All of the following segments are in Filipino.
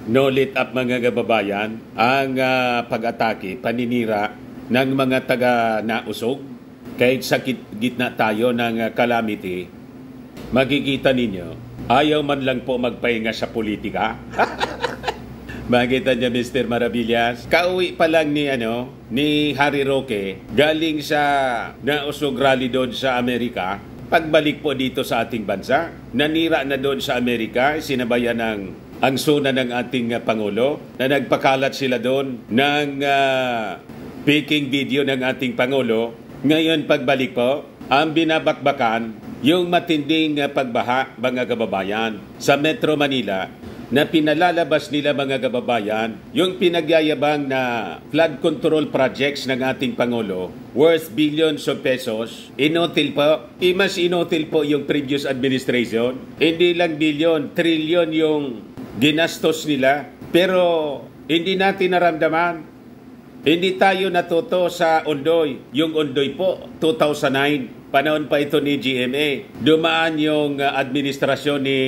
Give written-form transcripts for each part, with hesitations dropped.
No let up mga kababayan ang pag-atake, paninira ng mga taga-nausog. Kahit sakit gitna tayo ng calamity, makikita ninyo, ayaw man lang po magpahinga sa politika. Makita niya Mr. Maravillas, kauwi pa lang ni Harry Roque galing sa nausog rally doon sa Amerika. Pagbalik po dito sa ating bansa, nanira na doon sa Amerika, sinabayan ng angsuna ng ating Pangulo na nagpakalat sila doon ng peking video ng ating Pangulo. Ngayon pagbalik po, ang binabakbakan yung matinding pagbaha mga kababayan sa Metro Manila na pinalalabas nila mga kababayan yung pinagyayabang na flood control projects ng ating Pangulo worth billions of pesos. Inotil po. Mas inotil po yung previous administration. Hindi lang billion, trillion yung ginastos nila. Pero hindi natin naramdaman. Hindi tayo natuto sa Ondoy. Yung Ondoy po, 2009. Panahon pa ito ni GMA. Dumaan yung administrasyon ni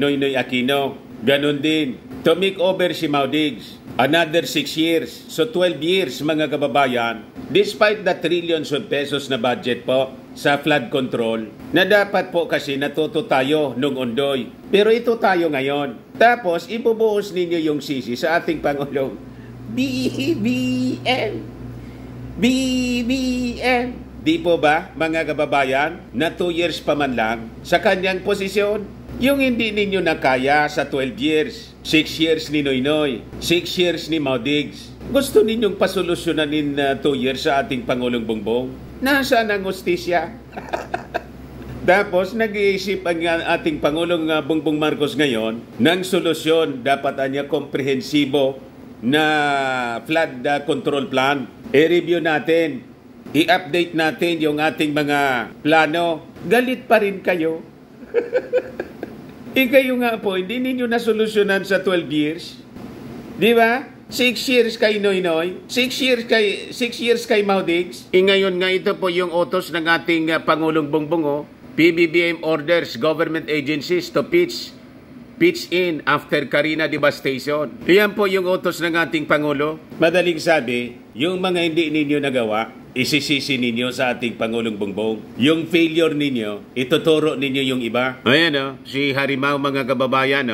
Noynoy Aquino. Ganon din. To make over si Maudigs, another 6 years. So 12 years mga kababayan, despite the trillions of pesos na budget po sa flood control, na dapat po kasi natuto tayo nung Ondoy. Pero ito tayo ngayon. Tapos ibubuhos ninyo yung sisi sa ating Pangulong. BBM. BBM. Di po ba mga kababayan na 2 years pa man lang sa kanyang posisyon? Yung hindi ninyo nakaya sa 12 years, 6 years ni Noynoy, 6 years ni Maudigs, gusto ninyong pasolusyonanin na 2 years sa ating Pangulong Bongbong? Nasaan ang hustisya? Tapos nag-iisip ang ating Pangulong Bongbong Marcos ngayon ng solusyon, dapat niya komprehensibo na flood control plan. I-review natin, i-update natin yung ating mga plano. Galit pa rin kayo. Kayo nga po, hindi ninyo nasolusyonan sa 12 years. Di ba? 6 years kay Noynoy, 6 years kay Maudigs. Ngayon nga ito po yung utos ng ating Pangulong Bongbong. PBBM orders government agencies to pitch in after Carina devastation. Iyan po yung utos ng ating Pangulo. Madaling sabi, yung mga hindi ninyo nagawa, isisisi ninyo sa ating Pangulong Bongbong. Yung failure ninyo, ituturo ninyo yung iba. Ayan si Harimau mga kababayan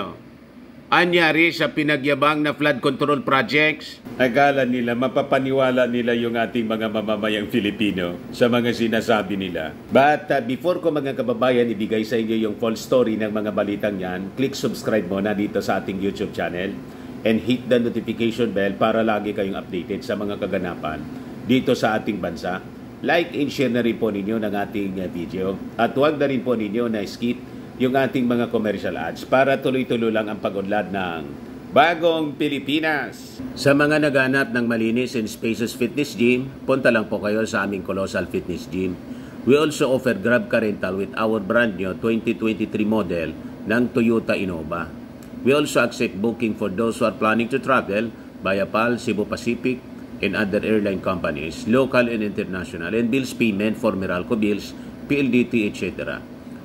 anyari sa pinagyabang na flood control projects. Akala nila, mapapaniwala nila yung ating mga mamamayang Filipino sa mga sinasabi nila. But before ko mga kababayan ibigay sa inyo yung full story ng mga balitang yan, click subscribe muna dito sa ating YouTube channel and hit the notification bell para lagi kayong updated sa mga kaganapan dito sa ating bansa. Like and share na rin po ninyo ng ating video. At huwag na rin po ninyo na skip yung ating mga commercial ads para tuloy-tuloy lang ang pag-unlad ng Bagong Pilipinas. Sa mga naghanap ng malinis and spacious fitness gym, punta lang po kayo sa aming Colossal Fitness Gym. We also offer Grab Car Rental with our brand new 2023 model ng Toyota Innova. We also accept booking for those who are planning to travel via PAL, Cebu Pacific, and other airline companies, local and international, and bills payment for Meralco Bills, PLDT, etc.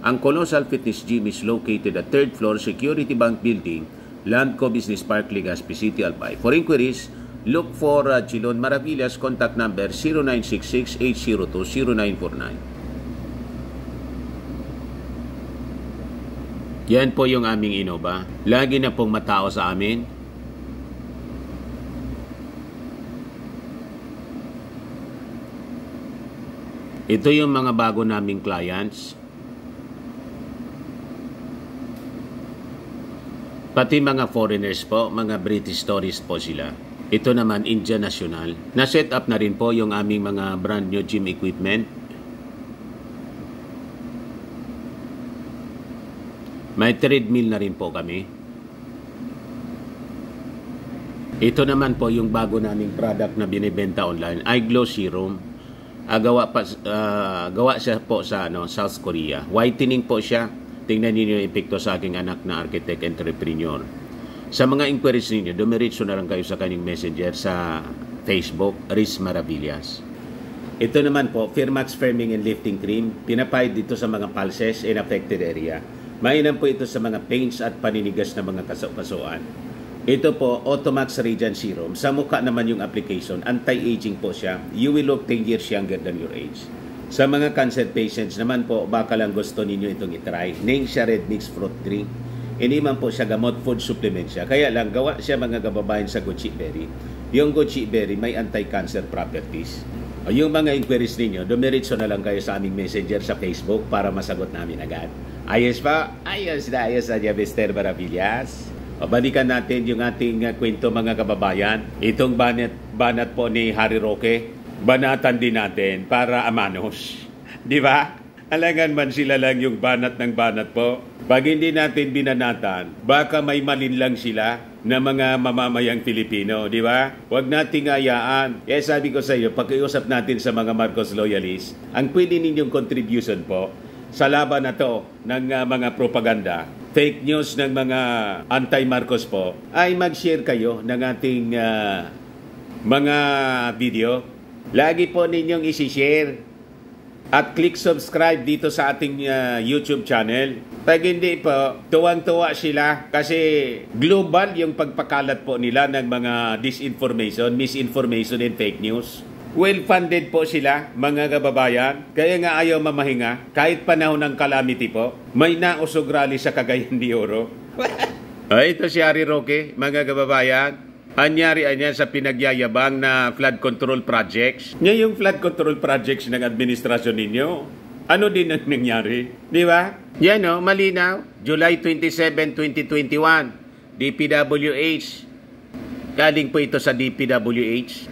Ang Colossal Fitness Gym is located at 3rd floor Security Bank Building, Landco Business Park, Legazpi City, Albay. For inquiries, look for Chilon Maravillas, contact number 0966-802-0949. Yan po yung aming Innova. Lagi na pong matao sa amin. Ito yung mga bago naming clients. Pati mga foreigners po, mga British tourists po sila. Ito naman, India National. Na-set up na rin po yung aming mga brand new gym equipment. May treadmill na rin po kami. Ito naman po yung bago naming product na binibenta online, iGlow Serum. Gawa siya po sa South Korea. Whitening po siya. Tingnan niyo yung epekto sa aking anak na architect entrepreneur. Sa mga inquiries ninyo, dumiretso na lang kayo sa kanyang messenger sa Facebook, Riz Maravillas. Ito naman po, Firmax Firming and Lifting Cream. Pinapahid dito sa mga pulses in affected area. Mainam po ito sa mga pains at paninigas na mga kasukasuan. Ito po, Automax Radiant Serum. Sa mukha naman yung application, anti-aging po siya. You will look 10 years younger than your age. Sa mga cancer patients naman po, baka lang gusto ninyo itong itry. Ningxia Red Mix Fruit Drink. Hindi man po siya gamot, food supplement siya. Kaya lang, gawa siya mga kababayan sa goji berry. Yung goji berry may anti-cancer properties. O yung mga inquiries ninyo, dumiritso na lang kayo sa aming messenger sa Facebook para masagot namin agad. Ayos pa? Ayos na Mr. Maravillas. O, balikan natin yung ating kwento mga kababayan. Itong banat po ni Harry Roque, banatan din natin para amanos. Di ba? Alangan man sila lang yung banat ng banat po. Pag hindi natin binanatan, baka may malinlang sila na mga mamamayang Pilipino, di ba? Huwag nating ayaan. Kaya sabi ko sa iyo, pag-iusap natin sa mga Marcos loyalists, ang pwede ninyong contribution po sa laban na to ng mga propaganda, fake news ng mga anti-Marcos po, ay mag-share kayo ng ating mga video. Lagi po ninyong isi-share at click subscribe dito sa ating YouTube channel. Pag hindi po, tuwang-tuwa sila kasi global yung pagpakalat po nila ng mga disinformation, misinformation and fake news. Well-funded po sila, mga kababayan. Kaya nga ayaw mamahinga. Kahit panahon ng calamity po, may nausog rally sa Cagayan de Oro. Ito si Harry Roque, mga kababayan. Anyari niya sa pinagyayabang na flood control projects. Ngayong flood control projects ng administrasyon ninyo, ano din ang nangyari? Di ba? Yan o, malinaw. July 27, 2021, DPWH. Galing po ito sa DPWH.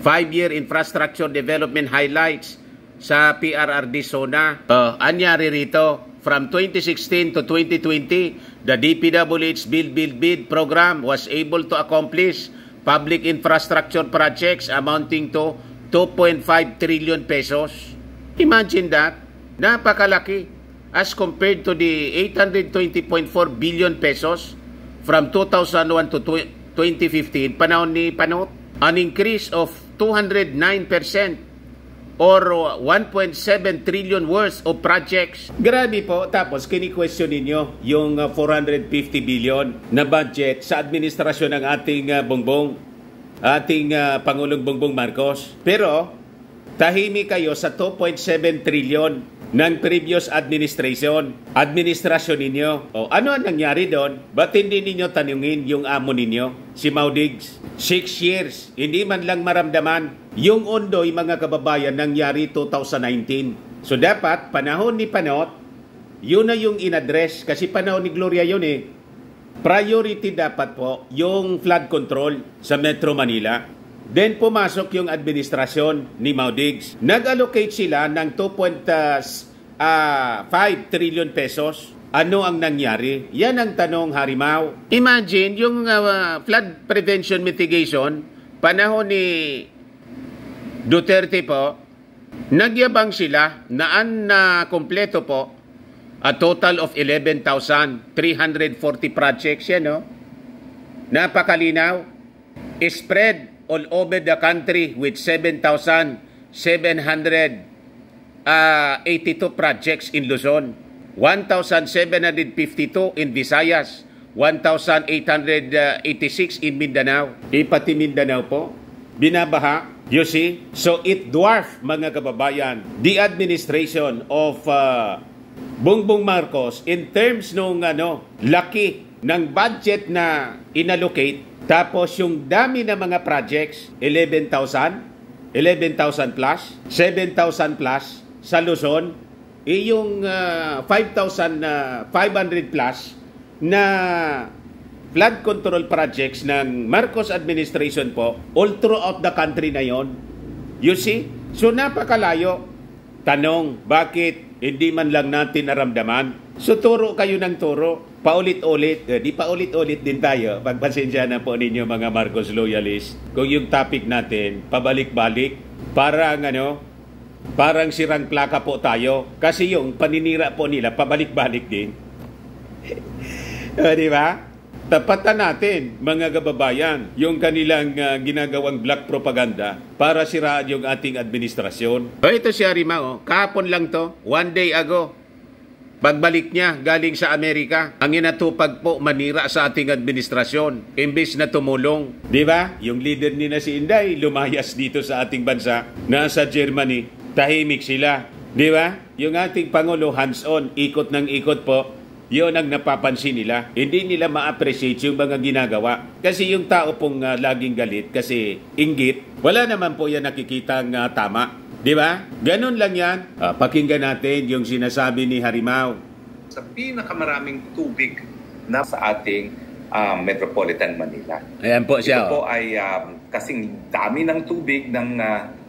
5-year infrastructure development highlights sa PRRD zona. Anyari rito, from 2016 to 2020, the DPWH Build program was able to accomplish public infrastructure projects amounting to 2.5 trillion pesos. Imagine that. Napakalaki as compared to the 820.4 billion pesos from 2001 to 2015, panahon ni Panot. An increase of 209% or 1.7 trillion worth of projects. Grabe po. Tapos kini-question ninyo yung 450 billion na budget sa administrasyon ng ating Pangulong Bongbong Marcos. Pero tahimik kayo sa 2.7 trillion ng previous administrasyon ninyo. O ano ang nangyari doon? Ba't hindi ninyo tanungin yung amo ninyo, si Maudigs? 6 years, hindi man lang maramdaman. Yung Ondoy, mga kababayan, nangyari 2019. So dapat, panahon ni Panot, yun na yung in-address. Kasi panahon ni Gloria yun eh. Priority dapat po yung flood control sa Metro Manila. Then pumasok yung administrasyon ni Maudigs. Nag-allocate sila ng 2.5 trillion pesos. Ano ang nangyari? Yan ang tanong, Harimaw. Imagine yung flood prevention mitigation, panahon ni Duterte po, nagyabang sila na kompleto po a total of 11,340 projects yan, no? Napakalinaw. Spread all over the country with 7,782 projects in Luzon, 1,752 in Visayas, 1,886 in Mindanao. Pati Mindanao po, binabaha. You see? So it dwarfs, mga kababayan, the administration of Bongbong Marcos in terms nung laki ng budget na inallocate. Tapos yung dami ng mga projects, 11,000 plus, 7,000 plus sa Luzon, yung 5,500 plus na flood control projects ng Marcos administration po, all throughout the country na yon. You see? So napakalayo. Tanong, bakit hindi man lang natin naramdaman? So turo kayo ng turo. Paulit-ulit, di paulit-ulit din tayo. Pagpasensya na po ninyo mga Marcos loyalists. Kung yung topic natin, pabalik-balik, parang sirang plaka po tayo. Kasi yung paninira po nila, pabalik-balik din. Di ba? Tapatan natin, mga kababayan, yung kanilang ginagawang black propaganda para siraan yung ating administrasyon. Ito si Arima, kahapon lang to, 1 day ago. Pagbalik niya galing sa Amerika, ang inatupag po manira sa ating administrasyon imbes na tumulong. Di ba? Yung leader ni na si Inday lumayas dito sa ating bansa, nasa Germany, tahimik sila. Di ba? Yung ating Pangulo hands-on, ikot ng ikot po, yun ang napapansin nila. Hindi nila ma-appreciate yung mga ginagawa. Kasi yung tao pong laging galit kasi inggit, wala naman po yan nakikitang tama. Di ba? Ganun lang yan. Pakinggan natin yung sinasabi ni Harimau. Sa pinakamaraming tubig na sa ating Metropolitan Manila. Ayan po siya. Ito po ay kasing dami ng tubig ng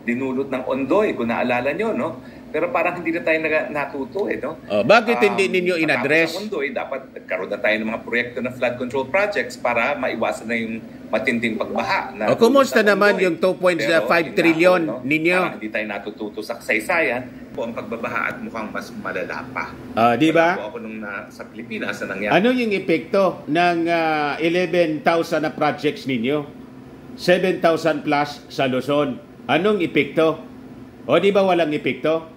dinulot ng Ondoy, kung naalala nyo, no? Pero parang hindi na tayo natuto, no? Bakit hindi ninyo in-address? Sa Ondoy, dapat nagkaroon na tayo ng mga proyekto na flood control projects para maiwasan na yung matinding pagbaha. Kumusta naman yung 2.5 trillion ninyo? Parang hindi tayo natututo sa kasaysayan po ang pagbabaha at mukhang mas malala pa. Di ba? Ako nung sa Pilipinas na nangyari. Ano yung epekto ng 11,000 na projects ninyo? 7,000 plus sa Luzon. Anong epekto? O di ba walang epekto?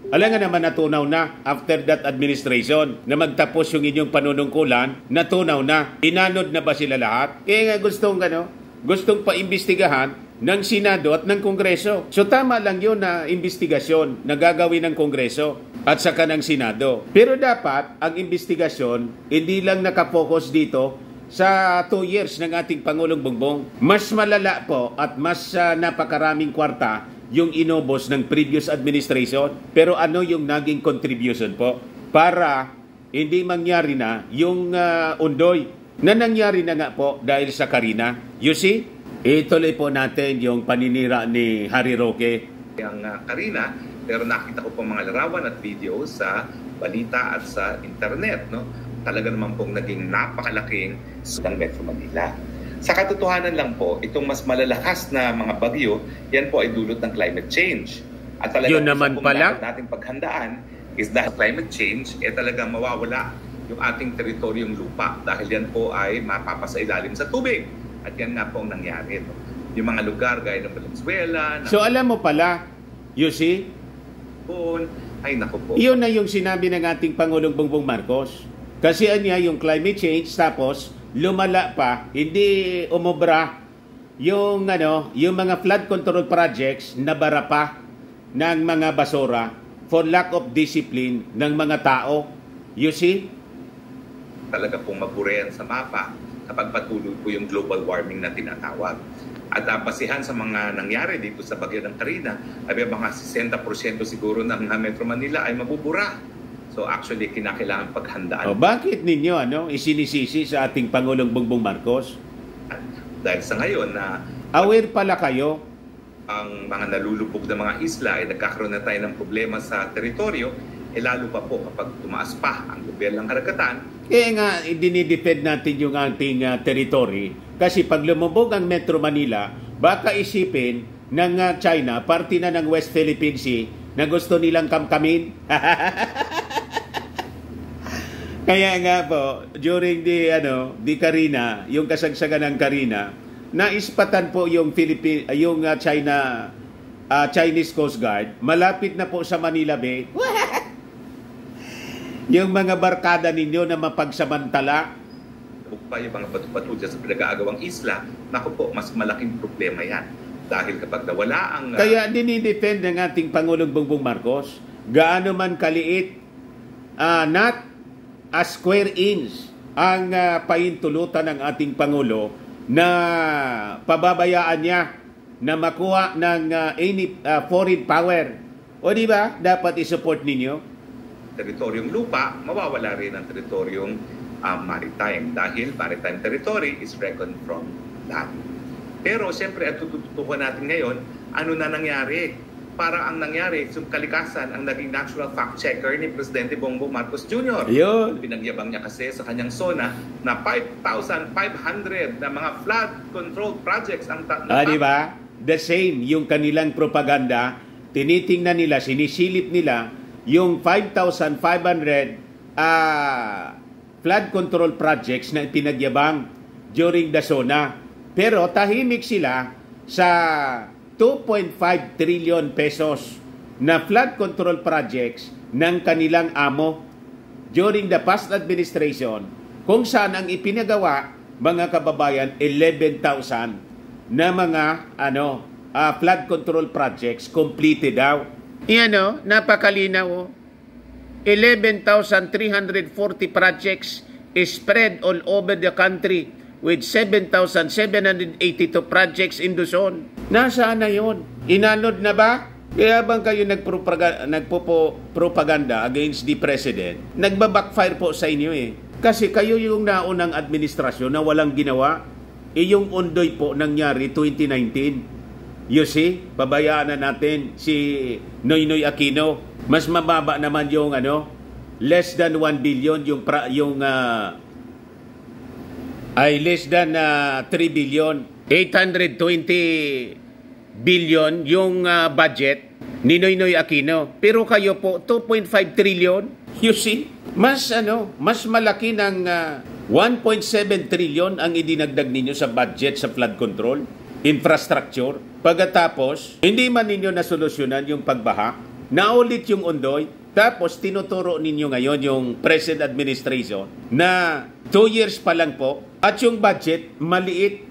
Alam nga naman natunaw na after that administration na magtapos yung inyong panunungkulan, natunaw na. Inanod na ba sila lahat? Kaya nga gustong paimbestigahan ng Senado at ng Kongreso. So tama lang yun na investigasyon na gagawin ng Kongreso at saka ng Senado. Pero dapat ang investigasyon hindi lang nakapokus dito sa 2 years ng ating Pangulong Bongbong. Mas malala po at mas napakaraming kwarta yung inobos ng previous administration. Pero ano yung naging contribution po para hindi mangyari na yung Ondoy na nangyari na nga po dahil sa Carina. You see? Ituloy po natin yung paninira ni Harry Roque. Ang Carina, pero nakita ko po mga larawan at video sa balita at sa internet, no? Talaga naman pong naging napakalaking ng Metro Manila. Sa katotohanan lang po, itong mas malalakas na mga bagyo, yan po ay dulot ng climate change. At talagang yun naman pala nating paghandaan is dahil climate change, talagang mawawala yung ating teritoryong lupa dahil yan po ay mapapasailalim sa tubig. At yan nga po ang nangyari. No? Yung mga lugar gaya ng Valenzuela. So alam mo pala, you see? Ay naku po. Yun na yung sinabi ng ating Pangulong Bongbong Marcos. Kasi niya yung climate change tapos lumala pa, hindi umobra yung yung mga flood control projects na bara pa ng mga basura for lack of discipline ng mga tao. You see? Talaga pong maburean sa mapa kapag patuloy po yung global warming na tinatawag. At basihan sa mga nangyari dito sa bagyo ng Carina, ay mga 60% siguro ng Metro Manila ay mabubura. So actually, kinakailangan paghandaan. Bakit ninyo isinisisi sa ating Pangulong Bongbong Marcos? Dahil sa ngayon na aware pala kayo, ang mga nalulubog na mga isla ay nagkakaroon na tayo ng problema sa teritoryo, lalo pa po kapag tumaas pa ang gobyerno ng karagatan. Kaya nga, dinidefend natin yung ating territory kasi pag lumubog ang Metro Manila, baka isipin ng China, parte na ng West Philippine Sea na gusto nilang kamkamin. Kaya nga po, during the Carina, yung kasagsagan ng Carina, naispatan po yung Chinese Coast Guard, malapit na po sa Manila Bay. Yung mga barkada ninyo na mapagsamantala, pa yung mga batu-batu dyan sa pinag-aagawang isla, naku po, mas malaking problema yan. Dahil kapag nawala ang... Kaya dinidefend ng ating Pangulong Bongbong Marcos, gaano man kaliit, not a square inch ang paintulutan ng ating Pangulo na pababayaan niya na makuha ng any foreign power. O di ba? Dapat i-support ninyo. Teritoryong lupa, mawawala rin ang teritoryong maritime dahil maritime territory is reckoned from land. Pero siyempre, at tututukan natin ngayon, ano na nangyari? Para ang nangyari, yung kalikasan ang naging natural fact-checker ni Presidente Bongbong Marcos Jr. Yun. Pinagyabang niya kasi sa kanyang zona na 5,500 na mga flood control projects ang di ba? The same, yung kanilang propaganda, tinitingnan nila, sinisilip nila, yung 5,500 flood control projects na pinagyabang during the zona. Pero tahimik sila sa 2.5 trillion pesos na flood control projects ng kanilang amo during the past administration kung saan ang ipinagawa, mga kababayan, 11,000 na mga flood control projects completed daw. Iyan napakalinaw. 11,340 projects spread all over the country with 7,782 projects in Luzon. Nasaan na yun? Inanod na ba? Kaya bang kayo nagpo-propaganda against the President? Nagbabackfire po sa inyo eh. Kasi kayo yung naunang administrasyon na walang ginawa. Yung Ondoy po nangyari 2019. You see, pabayaan na natin si Noynoy Aquino. Mas mababa naman yung less than 1 billion less than 3 billion. 820 billion yung budget ni Noynoy Aquino. Pero kayo po 2.5 trillion. You see, mas malaki ng 1.7 trillion ang idinagdag ninyo sa budget sa flood control, infrastructure. Pagkatapos, hindi man ninyo nasolusyonan yung pagbaha, naulit yung Ondoy, tapos tinuturo ninyo ngayon yung present administration na 2 years pa lang po at yung budget maliit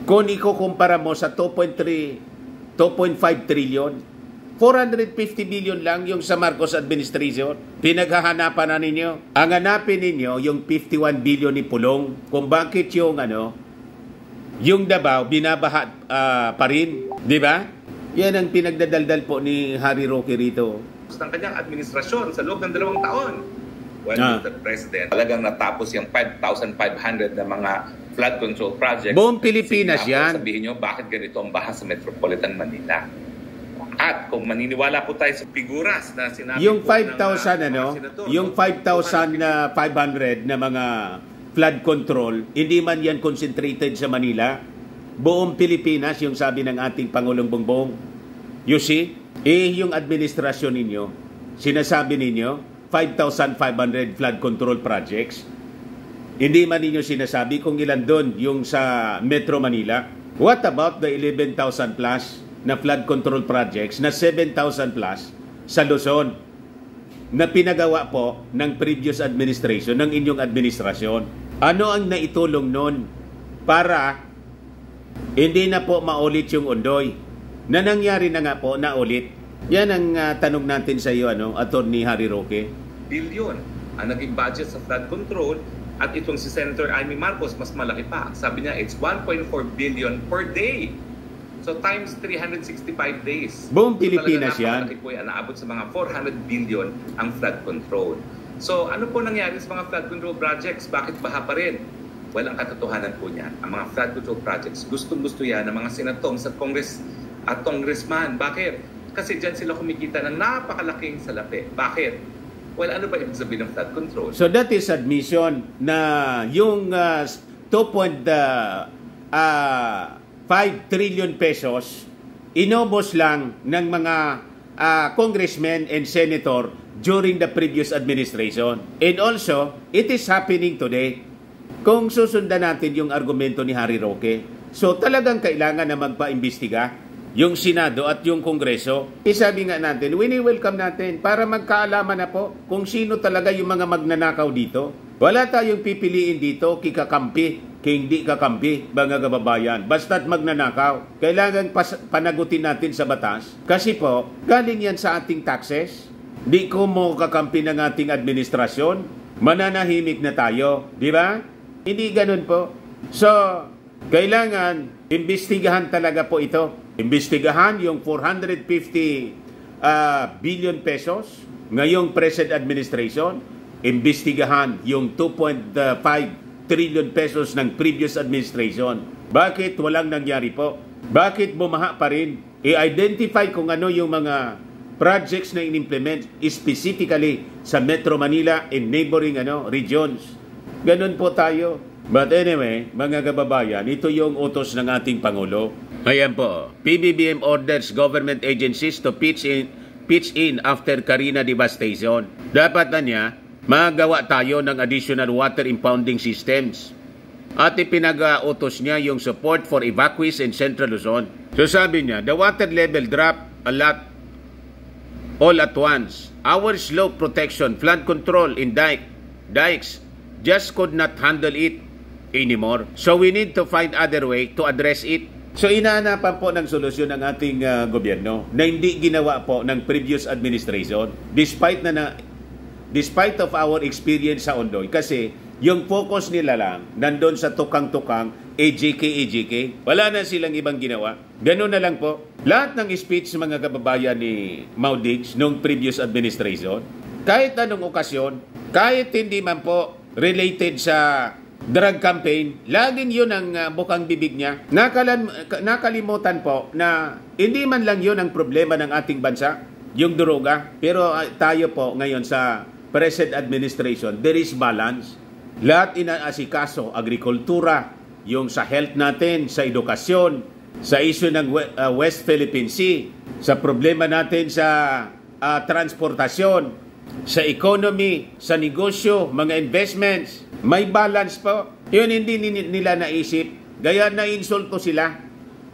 kung ikukumpara mo sa 2.5 trillion. 450 billion lang yung sa Marcos administration. Pinaghahanapan na ninyo. Ang hanapin ninyo yung 51 billion ni Pulong. Kung bakit yung yung Davao binabaha pa rin, di ba? Yan ang pinagdadaldal po ni Harry Roque rito. Ng kanyang administrasyon sa loob ng 2 taon. When the President talagang natapos yung 5,500 na mga flood control projects. Buong Pilipinas yan. Sabihin nyo, bakit ganito ang baha sa Metropolitan Manila? At kung maniniwala po tayo sa figuras na sinabi yung po 5,000 yung 5,500 na mga flood control, hindi man yan concentrated sa Manila. Buong Pilipinas, yung sabi ng ating Pangulong Bongbong. You see, yung administrasyon ninyo, sinasabi ninyo, 5,500 flood control projects. Hindi man ninyo sinasabi kung ilan doon yung sa Metro Manila. What about the 11,000 plus na flood control projects na 7,000 plus sa Luzon na pinagawa po ng previous administration, ng inyong administrasyon? Ano ang naitulong nun para hindi na po maulit yung Ondoy na nangyari na nga po na ulit? Yan ang tanong natin sa iyo, Attorney Harry Roque. Billion ang naging budget sa flood control at itong si Senator Amy Marcos mas malaki pa. Sabi niya it's 1.4 billion per day. So times 365 days. Buong Pilipinas yan. Malaki po yan, naabot sa mga 400 billion ang flood control. So ano po nangyari sa mga flood control projects? Bakit baha pa rin? Well, ang katotohanan po niyan, ang mga flood control projects, gustong-gusto yan ng mga senatong sa Congress at congressman. Bakit? Kasi dyan sila kumikita ng napakalaking salapi. Bakit? Well, ano ba ibig sabihin ng flood control? So that is admission na yung 5 trillion pesos inubos lang ng mga congressmen and senator during the previous administration. And also, it is happening today. Kung susundan natin yung argumento ni Harry Roque, so talagang kailangan na magpa-imbestiga yung Senado at yung Kongreso. Sabi nga natin, wini-welcome natin para magkaalaman na po kung sino talaga yung mga magnanakaw dito. Wala tayong pipiliin dito, kikakampi, hindi kakampi, mga kababayan. Basta't magnanakaw. Kailangan panagutin natin sa batas. Kasi po, galing yan sa ating taxes. Di ko mo kakampi ng ating administrasyon. Mananahimik na tayo. Di ba? Hindi ganun po. So, kailangan imbestigahan talaga po ito. Imbestigahan yung 450 billion pesos ngayong present administration. Imbestigahan yung 2.5 trillion pesos ng previous administration. Bakit walang nangyari po? Bakit bumaha pa rin? I-identify kung ano yung mga projects na in-implement specifically sa Metro Manila and neighboring regions. Ganun po tayo. But anyway, mga kababayan, ito yung utos ng ating Pangulo. Ayan po, PBBM orders government agencies to pitch in after Carina devastation. Dapat na niya, magawa tayo ng additional water impounding systems. At ipinag-utos niya yung support for evacuees in Central Luzon. So sabi niya, the water level drop a lot all at once. Our slope protection, flood control in dikes just could not handle it anymore. So we need to find other way to address it. So inaanapan po ng solusyon ng ating gobyerno na hindi ginawa po ng previous administration despite of our experience sa Ondoy, kasi yung focus nila lang nandun sa tukang-tukang AJK. Wala na silang ibang ginawa. Ganun na lang po. Lahat ng speech mga kababayan ni Mau Diggs nung previous administration, kahit anong okasyon, kahit hindi man po related sa drug campaign, laging yun ang bukang bibig niya. Nakalimutan po na hindi man lang yun ang problema ng ating bansa, yung droga. Pero tayo po ngayon sa present administration, there is balance. Lahat inaasikaso, agrikultura, yung sa health natin, sa edukasyon, sa issue ng West Philippine Sea, sa problema natin sa transportasyon, sa economy, sa negosyo, mga investments. May balance po. Yun hindi nila naisip. Kaya nainsulto sila.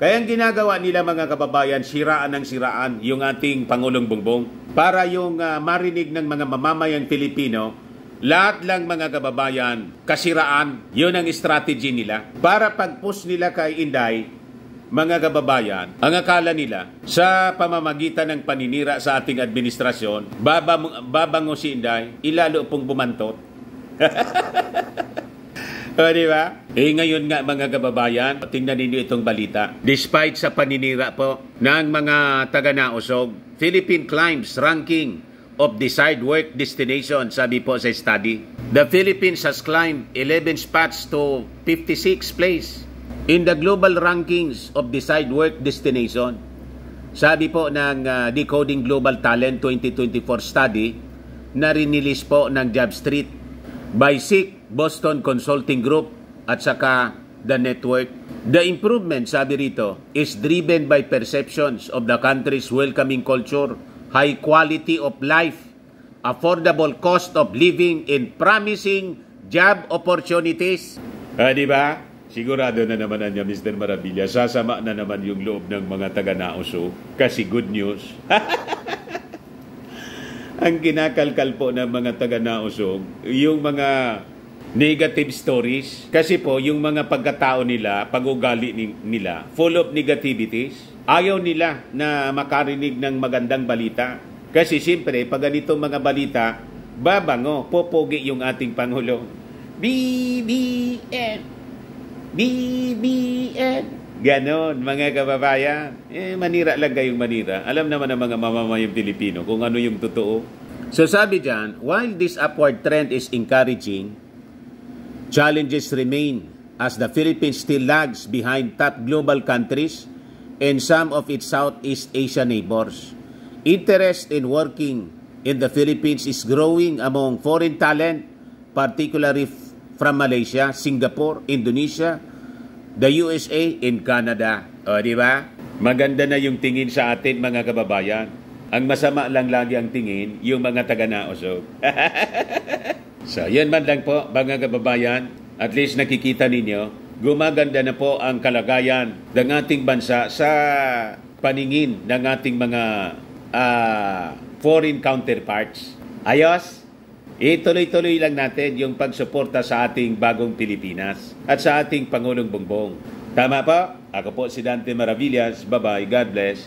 Kaya ang ginagawa nila mga kababayan, siraan ng siraan yung ating Pangulong Bongbong. Para yung marinig ng mga mamamayang Pilipino, lahat lang mga kababayan, kasiraan, yun ang strategy nila. Para pag-push nila kay Inday, mga kababayan, ang akala nila sa pamamagitan ng paninira sa ating administrasyon, babango si Inday, ilalo pong bumantot. O, di ba? Ngayon nga mga kababayan, tingnan ninyo itong balita. Despite sa paninira po ng mga taga-Nausog, Philippine climbs ranking of desired work destination, sabi po sa study. The Philippines has climbed 11 spots to 56th place in the global rankings of desired work destination. Sabi po ng Decoding Global Talent 2024 study na rinilis po ng JobStreet by SIC, Boston Consulting Group at saka The Network. The improvement, sabi rito, is driven by perceptions of the country's welcoming culture, high quality of life, affordable cost of living, and promising job opportunities. Di ba? Sigurado na naman niya, Mr. Maravilla, sasama na naman yung loob ng mga taga-Nauso kasi good news. Ang kinakalkal po ng mga taga-Nausog, yung mga negative stories. Kasi po, yung mga pagkatao nila, pag-ugali nila, full of negativities. Ayaw nila na makarinig ng magandang balita. Kasi siyempre, pag ganitong mga balita, babango, popogi yung ating Pangulo. BBN! BBN! Ganon, mga kababayan. Manira lang kayong manira. Alam naman ng mga mamamayang Pilipino kung ano yung totoo. So sabi dyan, while this upward trend is encouraging, challenges remain as the Philippines still lags behind top global countries and some of its Southeast Asia neighbors. Interest in working in the Philippines is growing among foreign talent, particularly from Malaysia, Singapore, Indonesia, the USA, and Canada. O, di ba? Maganda na yung tingin sa atin, mga kababayan. Ang masama lang lagi ang tingin, yung mga taga-Nausog. So, yan man lang po, mga kababayan. At least nakikita ninyo, gumaganda na po ang kalagayan ng ating bansa sa paningin ng ating mga foreign counterparts. Ayos? Ituloy-tuloy lang natin yung pagsuporta sa ating bagong Pilipinas at sa ating Pangulong Bongbong. Tama po? Ako po si Dante Maravillas. Bye-bye. God bless.